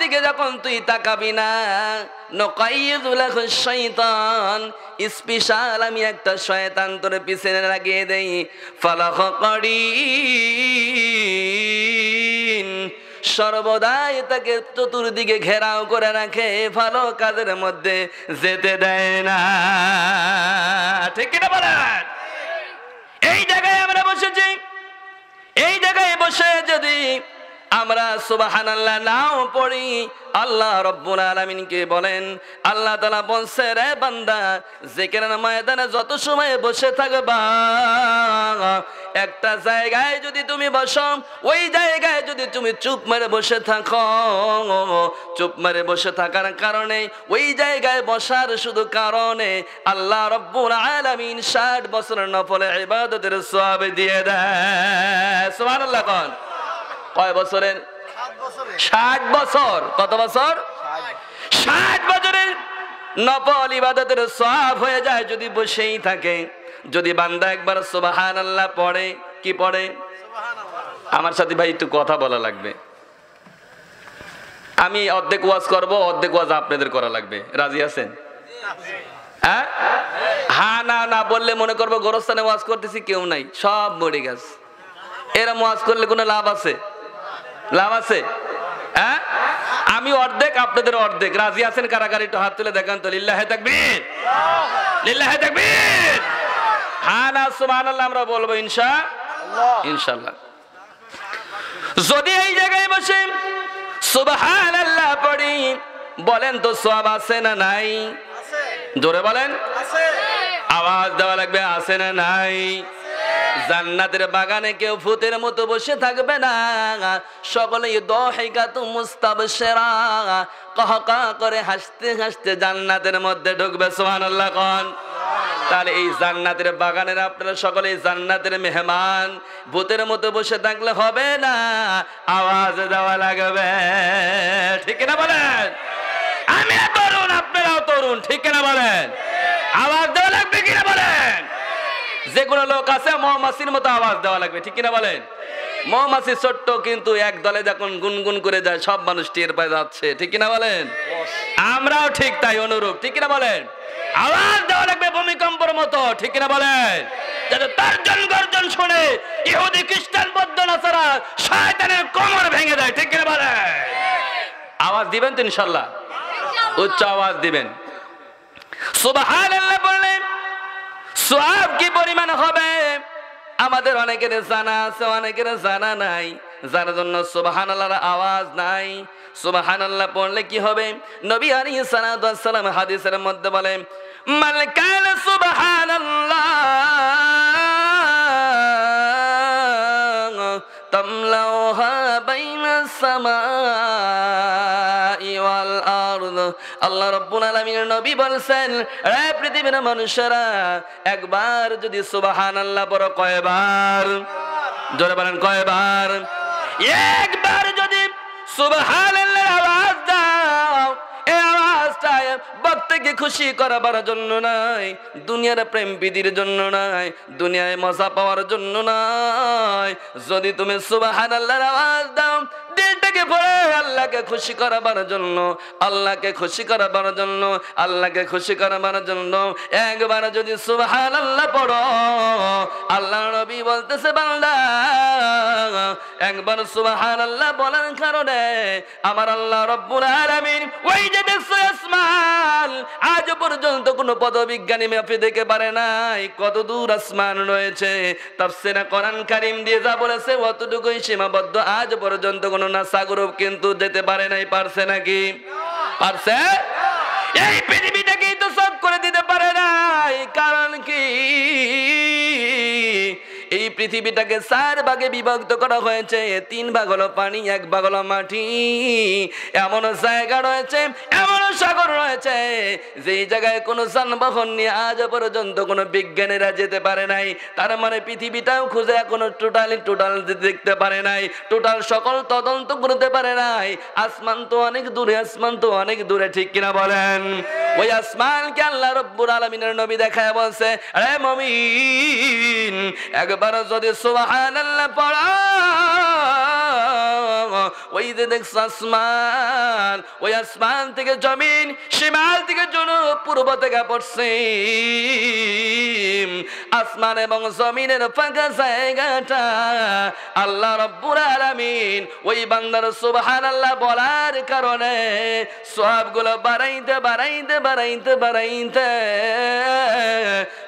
দিকে যখন তুই তাকাবি না, নুকাইয়িদু লাহু শাইতান, স্পেশাল আমি একটা শয়তান তোর পিছনে লাগিয়ে দেই, ফালাহ কারিন, সর্বদাই তাকে চতুর্দিকে ঘেরাও করে রাখে, ভালো কাজের মধ্যে যেতে দেয় না। ঠিক কিনা বলেন? এই জায়গায় আমরা বসেছি, এই জায়গায় বসে যদি আমরা সুবহানাল্লাহ নাও পড়ি, আল্লাহ রাব্বুল আলামিনকে বলেন, আল্লাহ তাআলা বলছে, রে বান্দা, জিকিরের ময়দানে যত সময় বসে থাকবা, একটা জায়গায় যদি তুমি বসো, ওই জায়গায় যদি তুমি চুপ মেরে বসে থাকো, চুপ মেরে বসে থাকার কারণে, ওই জায়গায় বসার শুধু কারণে আল্লাহ রাব্বুল আলামিন 60 বছরের নফল ইবাদতের সওয়াব দিয়ে দেয়। সুবহানাল্লাহ। কোন কয় বছরের? 60 বছর। কত বছর? 60 বছরের নফল ইবাদতের সওয়াব হয়ে যায় যদি বসেই থাকে। যদি বান্দা একবার সুবহানাল্লাহ পড়ে, কি পড়ে? আমার সাথে ভাই একটু কথা বলা লাগবে। আমি অর্ধেক ওয়াজ করব, অর্ধেক ওয়াজ আপনাদের করা লাগবে। রাজি আছেন? হ্যাঁ হ্যাঁ না না বললে মনে করবো গোরস্থানে ওয়াজ করতেছি, কেউ নাই, সব মরে গেছে। এরম ওয়াজ করলে কোনো লাভ আছে? লাভ আছে? হ্যাঁ, আমি অর্ধেক, আপনাদের অর্ধেক। রাজি আছেন কারাগারি? একটু হাত তুলে দেখান তো। লিল্লাহে তাকবীর, লিল্লাহে তাকবীর। হ্যাঁ না সুবহানাল্লাহ আমরা বলবো ইনশাআল্লাহ। যদি এই জায়গায় বসে সুবহানাল্লাহ পড়ি, বলেন তো সওয়াব আছে না নাই? জোরে বলেন। আওয়াজ দেওয়া লাগবে, আছে না নাই? জান্নাতের বাগানে কেউ ভূতের মতো বসে থাকবে না, সকলেই দাহিকাতু মুস্তাবশিরা, কাহকা করে হাসতে হাসতে জান্নাতের মধ্যে ঢুকবে। সুবহানাল্লাহ। কোন তাহলে এই জান্নাতের বাগানের আপনারা সকলেই জান্নাতের মেহমান। ভূতের মতো বসে থাকলে হবে না, আওয়াজ দেওয়া লাগবে। ঠিক না বলেন? আমি তরুণ, আপনারাও তরুণ, ঠিক না বলেন? আওয়াজ দেওয়া লাগবে কিনা বলেন? যে কোনো লোক আছে মৌমাছির মতো আওয়াজ দেওয়া লাগবে, ঠিক কিনা বলেন? মৌমাছি ছোট্ট, কিন্তু এক দলে যখন গুনগুন করে যায় সব মানুষ টের পায় যাচ্ছে, ঠিক কিনা বলেন? আমরাও ঠিক তাই অনুরূপ, ঠিক কিনা বলেন? আওয়াজ দেওয়া লাগবে ভূমিকম্পের মতো, ঠিক কিনা বলেন? যাতে তর্জন গর্জন শুনে ইহুদি খ্রিস্টান বৌদ্ধ নাসারা শয়তানের কোমর ভেঙে যায়, ঠিক কিনা বলেন? আওয়াজ দিবেন তো ইনশাআল্লাহ? উচ্চ আওয়াজ দিবেন। সুবহানাল্লাহ বললেন সওয়াব কি পরিমাণ হবে আমাদের অনেকের জানা আছে, অনেকের জানা নাই, যার জন্য সুবহানাল্লাহর আওয়াজ নাই। সুবহানাল্লাহ পড়লে কি হবে? নবী আলাইহিস সালাতু ওয়াস সালাম হাদিসের মধ্যে বলেন, মান কানা সুবহানাল্লাহ তামলাউহা বাইনাস সামাই ওয়াল আরদ। আল্লাহ রাব্বুল আলামিনের নবী বলেন, রে পৃথিবীর মানুষেরা, একবার যদি সুবহানাল্লাহ পড়ো, কয়বার? জোরে বলেন, কয়বার? একবার যদি সুবহানাল্লাহর আওয়াজ দাও, এই আওয়াজটা ভক্তকে খুশি করাবার জন্য নয়, দুনিয়ার প্রেম প্রীতির জন্য নয়, দুনিয়ায় মজা পাওয়ার জন্য নয়। যদি তুমি সুবহানাল্লাহর আওয়াজ দাও দিলটাকে ভরে আল্লাহকে খুশি করাবার জন্য, আল্লাহকে খুশি করাবার জন্য, আল্লাহকে খুশি করাবার জন্য একবার যদি সুবহানাল্লাহ পড়ো, আল্লাহ নবী বলতেছে, বান্দা একবার সুবহানাল্লাহ বলার কারণে আমার আল্লাহ রাব্বুল আলামিন ওই যে দেখছো আসমান, আজ পর্যন্ত কোনো পদবিজ্ঞানী মাপে দেখে পারে নাই কত দূর আসমান রয়েছে। তাফসীরে কোরআন কারীম দিয়ে যা বলেছে অতটুকুই সীমাবদ্ধ। আজ পর্যন্ত কোনো নাসা গ্রুপ কিন্তু যেতে পারে নাই। পারছে নাকি? পারছে? এই পৃথিবীটাকেই তো সব করে দিতে পারে নাই। কারণ কি? এই পৃথিবীটাকে 4 ভাগে বিভক্ত করা হয়েছে। 3 ভাগ হলো পানি, 1 ভাগ হলো মাটি। এমন জায়গা রয়েছে, এমন সাগর রয়েছে, যেই জায়গায় কোনো যানবাহন নিয়ে আজ পর্যন্ত কোনো বিজ্ঞানীরা যেতে পারে নাই। তার মানে পৃথিবীটাও খুঁজে এখনো টোটাল দেখতে পারে নাই, টোটাল সকল তদন্ত করতে পারে নাই। আসমান তো অনেক দূরে, আসমান তো অনেক দূরে, ঠিক কিনা বলেন? ওই আসমানকে আল্লাহ রাব্বুল আলামিনের নবী দেখায় বলছে, আরে মুমিন, একবার যদি সুবহানাল্লাহ পড়ো, ওই যে দেখছ আসমান, ওই আসমান থেকে জমিন, শিমাল থেকে জুনুব, পূর্ব থেকে পশ্চিম, আসমান এবং জমিনের ফাঁকা জায়গাটা আল্লাহ রাব্বুল আলামিন ওই বান্দার সুবহানাল্লাহ বলার কারণে সওয়াবগুলো বাড়াইতে বাড়াইতে বাড়াইতে বাড়াইতে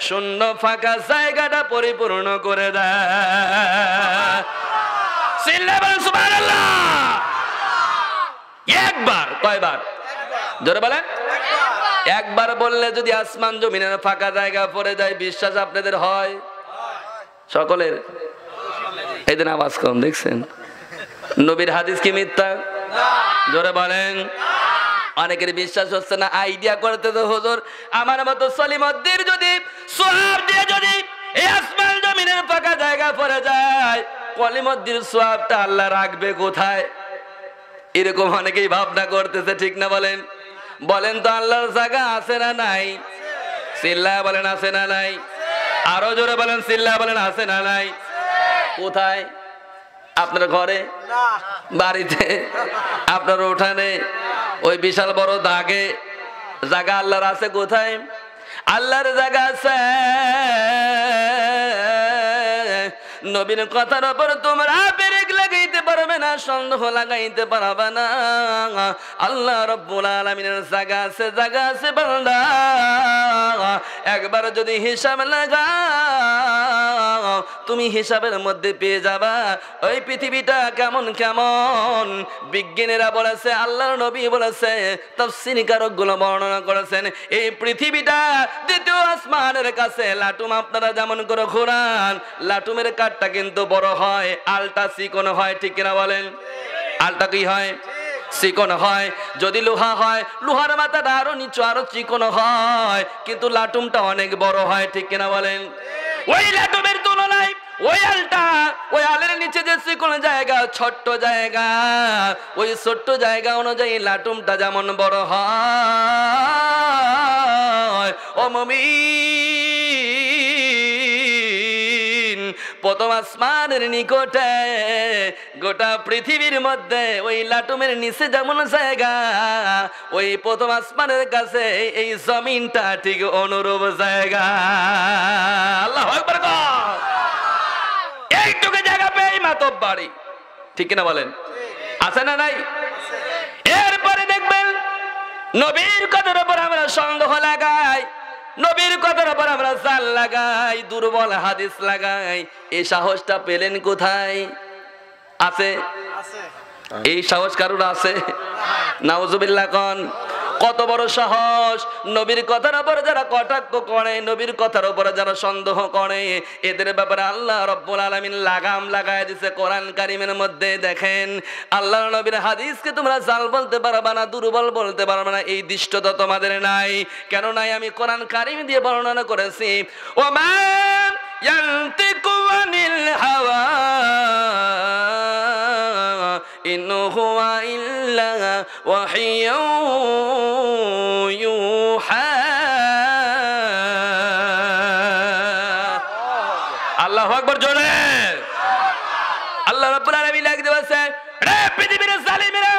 শূন্য ফাঁকা জায়গাটা পরিপূর্ণ করে দেয়। সিল্লাবান সুবহানাল্লাহ। একবার, কয়বার? জোরে বলেন। একবার বললে যদি আসমান জমিনের ফাঁকা জায়গা পড়ে যায়, বিশ্বাস আপনাদের হয়? সকলের? এই দিন আওয়াজ কম, দেখছেন? নবীর হাদিস কি মিথ্যা? জোরে বলেন। অনেকের বিশ্বাস হচ্ছে না, আইডিয়া করতে তো হুজুর আমার মতো সলিমদ্দির যদি সওয়াব দিয়ে যদি এই আসমান জমিনের ফাঁকা জায়গা পড়ে যায়, কলিমদ্দির সওয়াবটা আল্লাহ রাখবে কোথায়? এরকম অনেকেই ভাবনা করতেছে, ঠিক না বলেন? বলেন তো আল্লাহর জায়গা আছে না নাই? চিল্লায় বলেন আছে না নাই? আরো জোরে বলেন, চিল্লায় বলেন আছে না নাই? কোথায়? আপনার ঘরে, বাড়িতে, আপনার উঠানে, ওই বিশাল বড় দাগে জায়গা আল্লাহর আছে কোথায়? আল্লাহর জায়গা আছে নবীর কথার উপর তোমরা ব্রেক লাগাইতে পারবে না, সন্দেহ লাগাইতে পারবে না। আল্লাহ রাব্বুল আলামিনের জায়গা আছে, জায়গা আছে বান্দা। একবার যদি হিসাব লাগাও, তুমি হিসাবের মধ্যে পেয়ে যাবা ওই পৃথিবীটা কেমন কেমন। বিজ্ঞানীরা বলেছে, আল্লাহর নবী বলেছে, তাফসীরকারক গুলো বর্ণনা করেছেন, এই পৃথিবীটা দ্বিতীয় আসমানের কাছে লাটুম। আপনারা যেমন করে ঘোরান, লাটুমের কাঠটা কিন্তু বড় হয়, আলটা চিকন হয়, ঠিক কিনা বলেন? আলটা কি হয়? চিকন হয়। যদি লোহা হয়, লোহার মাথাটা আরো নিচু, আরো চিকন হয়, কিন্তু লাটুমটা অনেক বড় হয়, ঠিক কিনা বলেন? ওই লাটুমের তুলনায় ওই আলটা, ওই আলের নিচে যে চিকন জায়গা, ছোট্ট জায়গা, ওই ছোট্ট জায়গা অনুযায়ী লাটুমটা যেমন বড় হয়। ও মুমিন, প্রথম আসমানের নিকটে গোটা পৃথিবীর মধ্যে ওই লাটুমের নিচে যেমন জায়গা, ওই প্রথম আসমানের কাছে এই জমিনটা ঠিক অনুরূপ জায়গা। আল্লাহু আকবার। এইটুকু জায়গা পেয়ে মাতব বাড়ি, ঠিক কিনা বলেন? আছে না নাই? এরপরে দেখবেন নবীর কথার উপর আমরা সন্দেহ লাগাই, নবীর কথার উপর আমরা জাল লাগাই, দুর্বল হাদিস লাগাই। এই সাহসটা পেলেন কোথায়? আছে? এই সাহস কারোর আছে? নাউজুবিল্লাহ কোন? কত বড় সাহস! নবীর কথার উপর যারা কটাক্ষ করে, নবীর কথার উপর যারা সন্দেহ করে, এদের ব্যাপারে আল্লাহ রাব্বুল আলামিন লাগাম লাগায় দিয়েছে কোরআন কারীমের মধ্যে। দেখেন, আল্লাহর নবীর হাদিসকে তোমরা জাল বলতে পারবে না, দুর্বল বলতে পারবে না, এই দৃষ্টতা তোমাদের নাই। কেন নাই? আমি কোরআন কারীম দিয়ে বর্ণনা করেছি, ওমা ইয়ানতিকু আনিল হাওয়া ইন হুয়া ইল্লা ওয়াহিয়ু ইউহা। আল্লাহু আকবার জোরে। আল্লাহ রাব্বুল আলামিন ডাক দিয়েছে, রে পৃথিবীর জালিমেরা,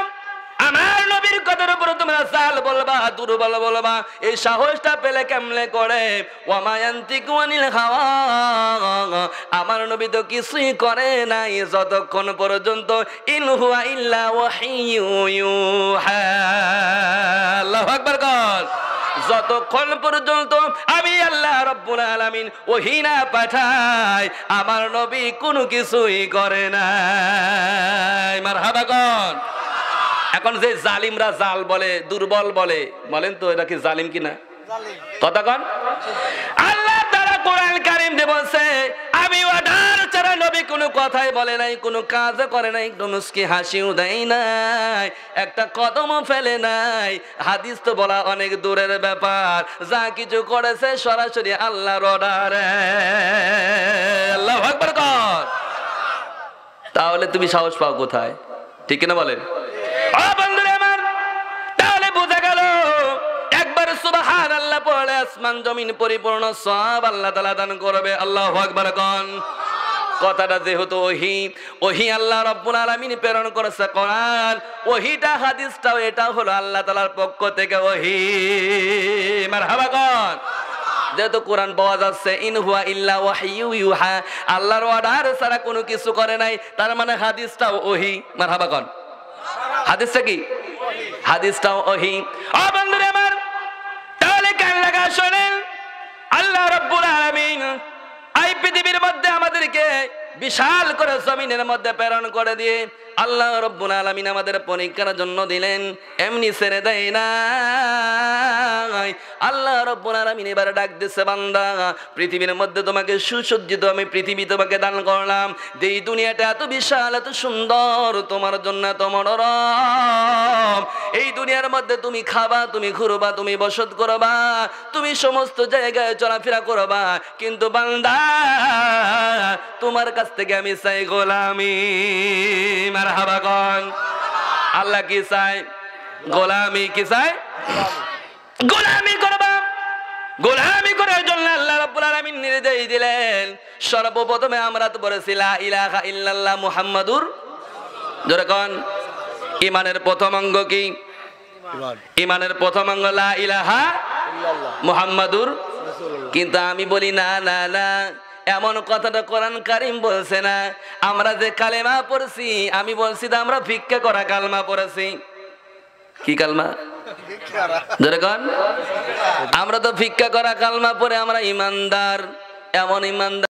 আমার নবীর কথার উপর তোমরা জাল বলবা, দুর্বল বলবা, এই সাহসটা পেলে কেমনে করে? ওয়া ইয়ানতিকু আনিল হাওয়া, আমার নবী তো কিছুই করে নাই যতক্ষণ পর্যন্ত ইন হুয়া ইল্লা ওয়াহিয়ু ইউহা। আল্লাহু আকবার কর। যতক্ষণ পর্যন্ত আমি আল্লাহ রাব্বুল আলামিন ওহী না পাঠাই, আমার নবী কোনো কিছুই করে না। মারহাবা কর। এখন যে জালিমরা জাল বলে, দুর্বল বলে, বলেন তো এরা কি জালিম কিনা? কথা কন। আল্লাহ তাআলা কোরআন কারীম দিয়ে বলছে, আমি অর্ডার ছাড়া নবী কোনো কথাই বলে নাই, কোনো কাজও করে নাই, একটু মুস্কি হাসিও দেয় নাই, একটা কদমও ফেলে নাই। হাদিস তো বলা অনেক দূরের ব্যাপার, যা কিছু করেছে সরাসরি আল্লাহর অর্ডারে। আল্লাহু আকবার কর। তাহলে তুমি সাহস পাও কোথায়? ঠিক কিনা বলেন? বন্ধুরা আমার, তাহলে বোঝা গেল একবার সুবহানাল্লাহ পড়লে আসমান জমিন পরিপূর্ণ সওয়াব আল্লাহ তাআলা দান করবে। আল্লাহু আকবার কোন। কথাটা যেহেতু ওহি, ওহি আল্লাহ রাব্বুল আলামিন প্রেরণ করেছে কোরআন, ওহিটা হাদিসটাও এটা হলো আল্লাহ তাআলার পক্ষ থেকে ওহি। মারহাবা কোন। যেহেতু কোরআন পাওয়া যাচ্ছে ইন হুয়া ইল্লা ওয়াহয়ু ইউহা, আল্লাহর অর্ডার ছাড়া কোনো কিছু করে নাই, তার মানে হাদিসটাও ওহি। মারহাবা কোন। হাদিসটা কি? হাদিসটাও ওহি। ও বন্ধুরা আমার, তাহলে কান লাগা শুনেন, আল্লাহ রাব্বুল আলামিন এই পৃথিবীর মধ্যে আমাদেরকে বিশাল করে জমিনের মধ্যে প্রেরণ করে দিয়ে আল্লাহ রাব্বুল আলামিন আমাদের পরীক্ষার জন্য দিলেন, এমনি ছেড়ে দেয় না। আল্লাহ রাব্বুল আলামিন এবার ডাক দিছে, বান্দা পৃথিবীর মধ্যে তোমাকে সুসজ্জিত আমি পৃথিবী তোমাকে দান করলাম, যে এই দুনিয়াটা এত বিশাল এত সুন্দর তোমার জন্য এত মনোরম, এই দুনিয়ার মধ্যে তুমি খাবা, তুমি ঘুরবা, তুমি বসত করবা, তুমি সমস্ত জায়গায় চলাফেরা করবা, কিন্তু বান্দা তোমার কাছ থেকে আমি চাই গোলামি। মারহাবা কোন। আল্লাহ কি চাই? গোলামি। কি চাই? গোলামি করবা। গোলামি করার জন্য আল্লাহ রাব্বুল আলামিন নির্দেশ দিলেন। সর্বপ্রথমে আমরা তো বলেছি লা ইলাহা ইল্লাল্লাহ মুহাম্মাদুর, জোরে কোন। ঈমানের প্রথম অঙ্গ কি? ঈমানের প্রথম অঙ্গ লা ইলাহা মুহাম্মাদুর। কিন্তু আমি বলি না না না, এমন কথাটা কোরআন কারীম বলছে না। আমরা যে কালেমা পড়ছি, আমি বলছি যে আমরা ভিক্ষা করা কালমা পড়েছি। কি কালমা? জোরে কোন। আমরা তো ভিক্ষা করা কালমা পড়ে আমরা ইমানদার, এমন ইমানদার